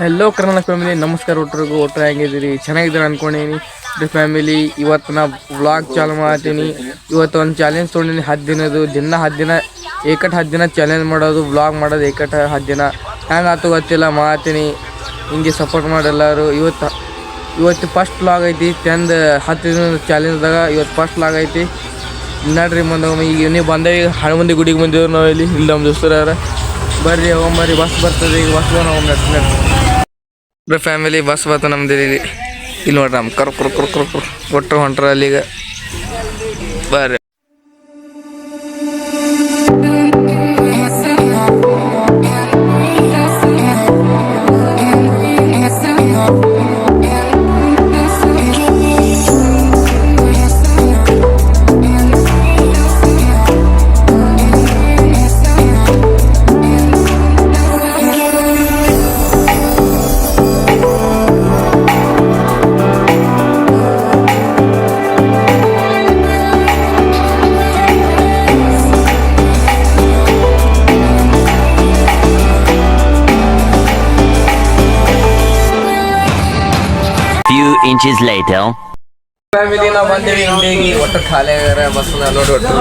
Hello Karnataka family, ನಮಸ್ಕಾರ. ಒಟ್ಟರು ಹೆಂಗಿದ್ದೀರಿ? ಚೆನ್ನಾಗಿದ್ದೀರಿ ಅನ್ಕೊಂಡೀನಿ family. ಇವತ್ತು ನಾ ವ್ಲಾಗ್ ಚಾಲು ಮಾಡ್ತೀನಿ. ಇವತ್ತು ಒಂದು ಚಾಲೆಂಜ್ ತೊಗೊಂಡಿನಿ. 10 ದಿನದ್ದು. ದಿನ 10 ದಿನ ಏಕಟ್ 10 ದಿನ ಚಾಲೆಂಜ್ ಮಾಡೋದು, ವ್ಲಾಗ್ ಮಾಡೋದು. ಏಕಟ್ 10 ದಿನ ಹೆಂಗೆ ಆಯ್ತು ಗೊತ್ತಿಲ್ಲ, ಮಾಡ್ತೀನಿ. ಹಿಂಗೆ ಸಪೋರ್ಟ್ ಮಾಡೆಲ್ಲರು. ಇವತ್ತು ಫಸ್ಟ್ ವ್ಲಾಗ್ ಐತಿ. 10 ದಿನದ ಚಾಲೆಂಜ್ದಾಗ ಇವತ್ತು ಫಸ್ಟ್ ವ್ಲಾಗ್ ಐತಿ. ನೋಡ್ರಿ ಮುಂದೊಮ್ಮೆ ಈಗ ನೀವು ಬಂದೇವೆ. ಈಗ ಹನುಮಂದಿ ಗುಡಿಗೆ ಬಂದಿವ್ರು ನಾವು. ಇಲ್ಲಿ ನಮ್ಮ ದೋಸ್ತರು ಬರ್ರಿ, ಹೋಗ್ಬರ್ರಿ. ಬಸ್ ಬರ್ತದೆ ಈಗ. ಬಸ್ ನಾವು ಫ್ಯಾಮಿಲಿ ಬಸ್ ಬರ್ತ ನಮ್ದು ಇಲ್ಲಿ ನೋಡ್ರಿ. ನಮ್ಮ ಕರ್ ಒಟ್ಟರು ಹೊಂಟ್ರ ಅಲ್ಲಿಗ. ಬರ್ರಿ. Inches later. ಫ್ಯಾಮಿಲಿ ನಾವು ಬಂದೇವಿ ಇಂಡಿಯಾಗಿ. ಒಟ್ಟು ಖಾಲಿ ಆಗ್ಯಾರ ಬಸ್. ನೋಡಿ ಒಟ್ಟು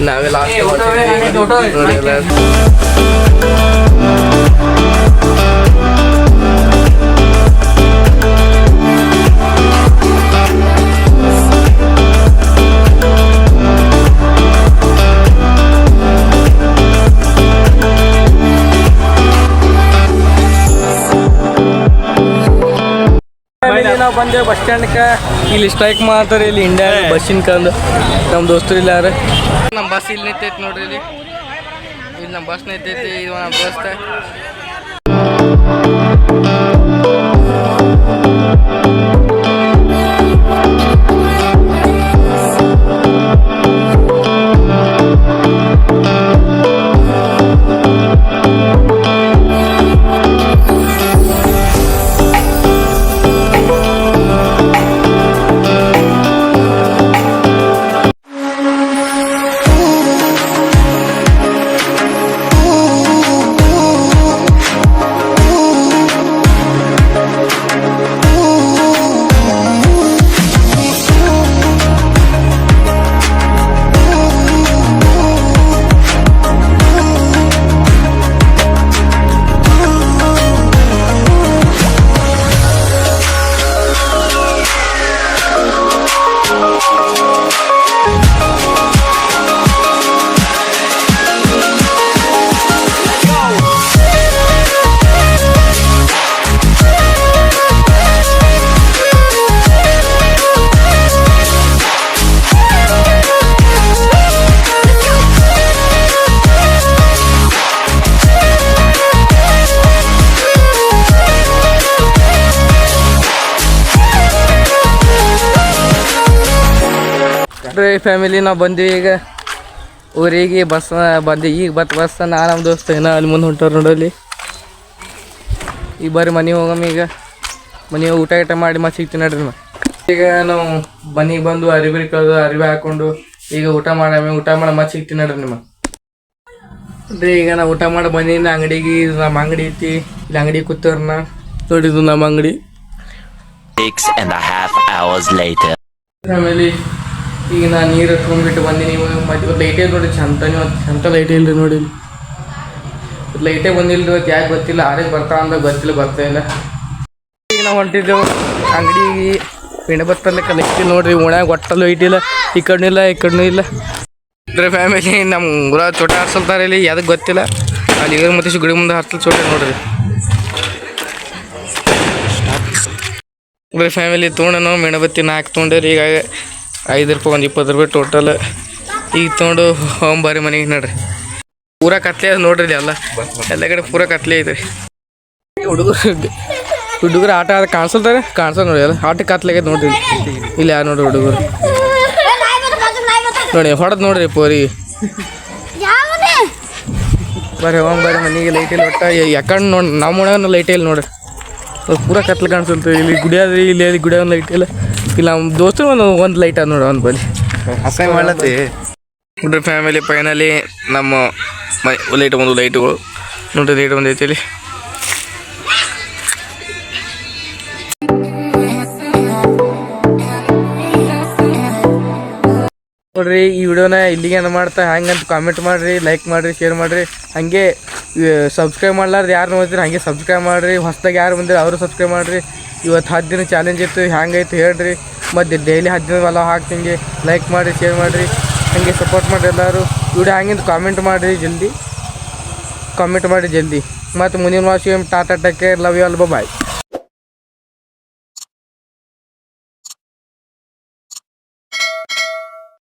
ನಾವೇ ಲಾಸ್ಟ್ ನೋಡಿ. ನಾವು ಬಂದೇವು ಬಸ್ ಸ್ಟ್ಯಾಂಡ್ಗೆ. ಇಲ್ಲಿ ಸ್ಟ್ರೈಕ್ ಮಾಡ್ತಾರೆ ಇಲ್ಲಿ ಇಂಡಿಯಾ ಬಸ್ಸಿನ ಕಂದು. ನಮ್ಮ ದೋಸ್ತರು ಇಲ್ಲ ಯಾರು. ನಮ್ಮ ಬಸ್ ಇಲ್ಲಿ ನಿಂತೈತಿ ನೋಡ್ರಿ. ಇಲ್ಲಿ ನಮ್ಮ ಬಸ್ ನಿಂತೈತಿ. ಇದು ನಮ್ಮ ದೋಸ್ತ. ಫ್ಯಾಮಿಲಿ ನಾವು ಬಂದ್ವಿ ಈಗ ಊರಿಗೆ. ಬಸ್ ಬಂದು ಈಗ ಬಸ್. ನಮ್ಮ ದೋಸ್ತ ಏನೋ ಅಲ್ಲಿ ಮುಂದೆ ಹೊಂಟವ್ರು ನೋಡಲ್ಲಿ. ಈಗ ಬರ್ರಿ ಮನೆಗೆ ಹೋಗಮ್ಮ. ಈಗ ಮನೆಗೆ ಊಟ ಮಾಡಿ ಮತ್ತೆ ಸಿಗ್ತೀನಿ ನೋಡ್ರಿ. ಈಗ ನಾವು ಮನೆಗೆ ಬಂದು ಅರಿವಿ ಕಳೆದು ಅರಿವಿ ಹಾಕೊಂಡು ಈಗ ಊಟ ಮಾಡಿ ಮತ್ತೆ ಸಿಗ್ತೀನಿ ನೋಡ್ರಿ ನಿಮ್ಮ. ಅಂದ್ರೆ ಈಗ ನಾವು ಊಟ ಮಾಡಿ ಬಂದಿನ ಅಂಗಡಿಗೆ. ನಮ್ಮ ಅಂಗಡಿ ಐತಿ. ಇಲ್ಲಿ ಅಂಗಡಿ ಕೂತವ್ರನ್ನ ನೋಡಿದ್ದು ನಮ್ಮ ಅಂಗಡಿ. 6.5 hours later. ಫ್ಯಾಮಿಲಿ ಈಗ ನಾನು ನೀರು ಹತ್ಕೊಂಡ್ಬಿಟ್ಟು ಬಂದೀನಿ. ಇವತ್ತು ಲೈಟೇ ನೋಡಿ ಚಂತ ಲೈಟೇ ಇಲ್ರಿ ನೋಡಿ. ಲೈಟೇ ಬಂದಿಲ್ಲ ಇವತ್ತು. ಯಾಕೆ ಗೊತ್ತಿಲ್ಲ. ಆರಿಗೆ ಬರ್ತಾ ಅಂದಾಗ ಗೊತ್ತಿಲ್ಲ, ಬರ್ತಾ ಇಲ್ಲ. ಈಗ ನಾವು ಹೊಂಟಿದ್ದೆವು ಅಂಗಡಿಗೆ. ಪಿಂಡ ಬರ್ತಲ್ಲಕ್ಕ ಲೈಟ್ ನೋಡ್ರಿ. ಒಣಾಗ ಒಟ್ಟಲ್ಲಿ ಲೈಟ್ ಇಲ್ಲ. ಈ ಕಡೆನೂ ಇಲ್ಲ, ಈ ಕಡೆನೂ ಇಲ್ಲ. ಅಂದ್ರೆ ಫ್ಯಾಮಿಲಿ ನಮ್ಮ ಊರ ಚೋಟ ಹರ್ಸಲ್ತಾರೆ ಇಲ್ಲಿ. ಅದಕ್ಕೆ ಗೊತ್ತಿಲ್ಲ. ಅಲ್ಲಿ ಈಗ ಮತ್ತೆ ಗುಡಿ ಮುಂದೆ ಹರ್ಸಲ್ ಚೋಟ ನೋಡ್ರಿ. ಅಂದ್ರೆ ಫ್ಯಾಮಿಲಿ ತೊಗೊಂಡು ನಾವು ಮೇಣಬತ್ತಿ 4 ತೊಗೊಂಡ್ರಿ. ಈಗ 5 ರೂಪಾಯಿ, ಒಂದು 20 ರೂಪಾಯಿ ಟೋಟಲ್. ಈಗ ತೊಗೊಂಡು ಹೋಗ್ಬಾರಿ ಮನೆಗೆ ನೋಡ್ರಿ. ಪೂರ ಕತ್ಲೆ ಅದು ನೋಡ್ರಿ. ಎಲ್ಲ ಕಡೆ ಪೂರ ಕತ್ಲೆ ಐತ್ರಿ. ಹುಡುಗರು ಆಟ ಕಾಣಿಸ್ತಾರೆ ನೋಡಿ. ಎಲ್ಲ ಆಟ ಕತ್ಲೆ ಆಗೈತೆ ನೋಡ್ರಿ. ಇಲ್ಲಿ ಯಾರು ನೋಡ್ರಿ ಹುಡುಗರು ನೋಡಿ ಹೊಡೆದ್ ನೋಡ್ರಿ ಪೋರಿಗೆ. ಬರ್ರಿ ಹೋಗ್ಬಾರಿ ಮನೆಗೆ. ಲೈಟ್ ಇಲ್ಲ ಒಟ್ಟ. ಯಾಕಂಡು ನೋಡಿ ನಮ್ಮ ಒಳಗೆ ಲೈಟ್ ಇಲ್ಲ ನೋಡ್ರಿ. ಪೂರ ಕತ್ಲೆ ಕಾಣಿಸುತ್ತೆ. ಇಲ್ಲಿ ಗುಡಿ ಆದ್ರಿ. ಇಲ್ಲಿ ಗುಡಿ ಒಂದು ಲೈಟ್ ಇಲ್ಲ. ಇಲ್ಲ ನಮ್ಮ ದೋಸ್ತರು ಒಂದು ಲೈಟ್ ಅದ ನೋಡಿ. ಒಂದು ಬಲಿ ಹಸೆ ಮಾಡತ್ತಿ ನೋಡ್ರಿ ಫ್ಯಾಮಿಲಿ. ಫೈನಲಿ ನಮ್ಮ ಲೈಟ್ ಬಂದು. ಲೈಟ್ಗಳು ನೋಡ್ರಿ ಲೈಟ್ ಬಂದೈತಿ ಇಲ್ಲಿ. ನೋಡ್ರಿ ಈ ವಿಡಿಯೋನ ಇಲ್ಲಿಗೆ ಏನು ಮಾಡ್ತಾ ಹಂಗಂತ ಕಾಮೆಂಟ್ ಮಾಡಿರಿ, ಲೈಕ್ ಮಾಡಿರಿ, ಶೇರ್ ಮಾಡಿರಿ. ಹಾಗೆ ಸಬ್ಸ್ಕ್ರೈಬ್ ಮಾಡ್ಲಾರ್ದು ಯಾರು ನೋಡ್ತೀರಿ ಹಾಗೆ ಸಬ್ಸ್ಕ್ರೈಬ್ ಮಾಡಿರಿ. ಹೊಸ್ದಾಗಿ ಯಾರು ಬಂದಿರಿ ಅವರು ಸಬ್ಸ್ಕ್ರೈಬ್ ಮಾಡಿರಿ. ಇವತ್ತು 10 ದಿನ ಚಾಲೆಂಜ್ ಇತ್ತು, ಹ್ಯಾಂಗೈತೆ ಹೇಳ್ರಿ. ಮತ್ತು ಡೈಲಿ 10 ದಿನ ಹೊಲ ಹಾಕ್ತಿಂಗೆ ಲೈಕ್ ಮಾಡಿರಿ, ಶೇರ್ ಮಾಡಿರಿ, ಹಾಗೆ ಸಪೋರ್ಟ್ ಮಾಡಿರಿ ಎಲ್ಲರೂ. ವಿಡಿಯೋ ಹಂಗಿಂತ ಕಾಮೆಂಟ್ ಮಾಡಿರಿ, ಜಲ್ದಿ ಕಾಮೆಂಟ್ ಮಾಡಿ ಜಲ್ದಿ. ಮತ್ತು ಮುಂದಿನ ವಾರ tata take care, love you all, bye.